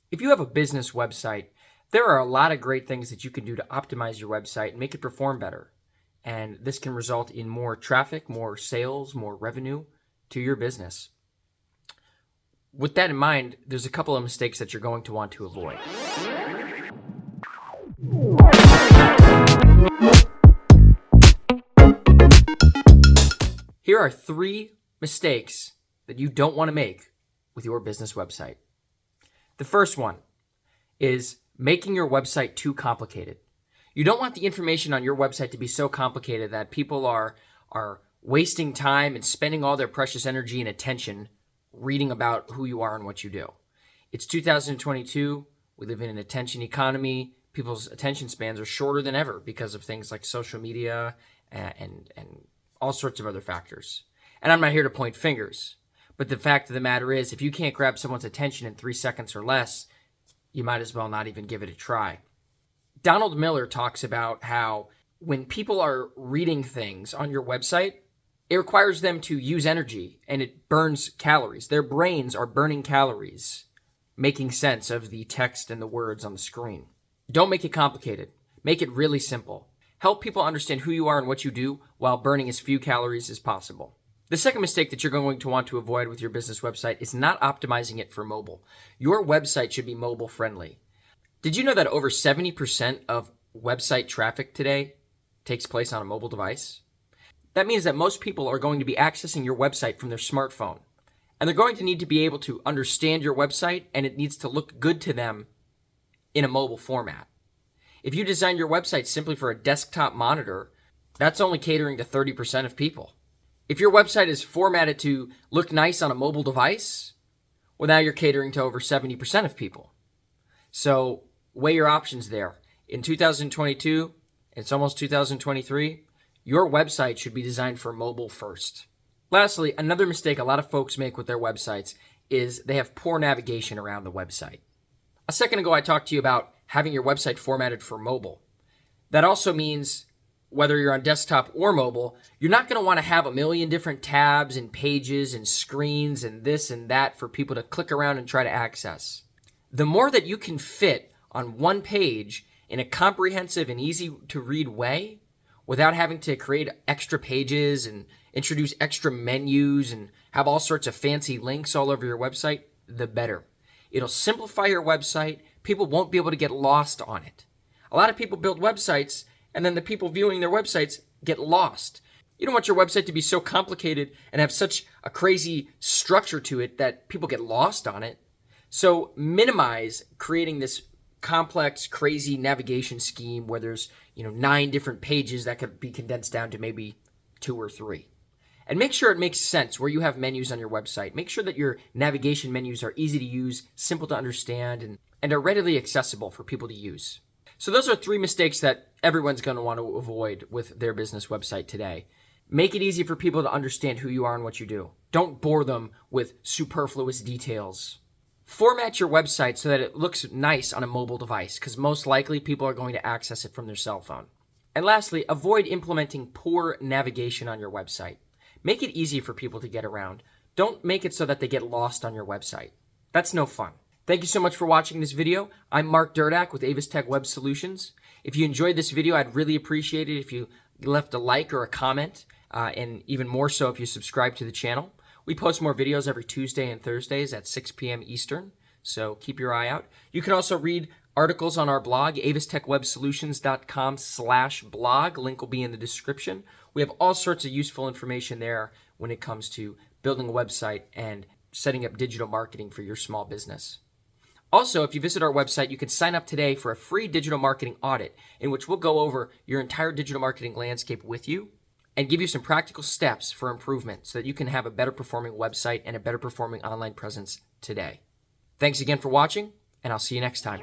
If you have a business website, there are a lot of great things that you can do to optimize your website and make it perform better. And this can result in more traffic, more sales, more revenue to your business. With that in mind, there's a couple of mistakes that you're going to want to avoid. Here are 3 mistakes that you don't want to make with your business website. The first one is making your website too complicated. You don't want the information on your website to be so complicated that people are wasting time and spending all their precious energy and attention reading about who you are and what you do. It's 2022. We live in an attention economy. People's attention spans are shorter than ever because of things like social media and all sorts of other factors. And I'm not here to point fingers, but the fact of the matter is, if you can't grab someone's attention in 3 seconds or less, you might as well not even give it a try. Donald Miller talks about how when people are reading things on your website, it requires them to use energy and it burns calories. Their brains are burning calories, making sense of the text and the words on the screen. Don't make it complicated. Make it really simple. Help people understand who you are and what you do while burning as few calories as possible. The second mistake that you're going to want to avoid with your business website is not optimizing it for mobile. Your website should be mobile friendly. Did you know that over 70% of website traffic today takes place on a mobile device? That means that most people are going to be accessing your website from their smartphone. And they're going to need to be able to understand your website, and it needs to look good to them in a mobile format. If you design your website simply for a desktop monitor, that's only catering to 30% of people. If your website is formatted to look nice on a mobile device, well, now you're catering to over 70% of people. So weigh your options there. In 2022, it's almost 2023, your website should be designed for mobile first. Lastly, another mistake a lot of folks make with their websites is they have poor navigation around the website. A second ago, I talked to you about having your website formatted for mobile. That also means whether you're on desktop or mobile, you're not going to want to have a million different tabs and pages and screens and this and that for people to click around and try to access. The more that you can fit on one page in a comprehensive and easy to read way without having to create extra pages and introduce extra menus and have all sorts of fancy links all over your website, the better. It'll simplify your website. People won't be able to get lost on it. A lot of people build websites and then the people viewing their websites get lost. You don't want your website to be so complicated and have such a crazy structure to it that people get lost on it. So minimize creating this complex, crazy navigation scheme where there's 9 different pages that could be condensed down to maybe 2 or 3. And make sure it makes sense where you have menus on your website. Make sure that your navigation menus are easy to use, simple to understand, and are readily accessible for people to use. So those are 3 mistakes that everyone's going to want to avoid with their business website today. Make it easy for people to understand who you are and what you do. Don't bore them with superfluous details. Format your website so that it looks nice on a mobile device, because most likely people are going to access it from their cell phone. And lastly, avoid implementing poor navigation on your website. Make it easy for people to get around. Don't make it so that they get lost on your website. That's no fun. Thank you so much for watching this video. I'm Mark Durdak with Avis Tech Web Solutions. If you enjoyed this video, I'd really appreciate it if you left a like or a comment, and even more so if you subscribe to the channel. We post more videos every Tuesday and Thursdays at 6 p.m. Eastern, so keep your eye out. You can also read articles on our blog, avistechwebsolutions.com/blog. Link will be in the description. We have all sorts of useful information there when it comes to building a website and setting up digital marketing for your small business. Also, if you visit our website, you can sign up today for a free digital marketing audit in which we'll go over your entire digital marketing landscape with you and give you some practical steps for improvement so that you can have a better performing website and a better performing online presence today. Thanks again for watching, and I'll see you next time.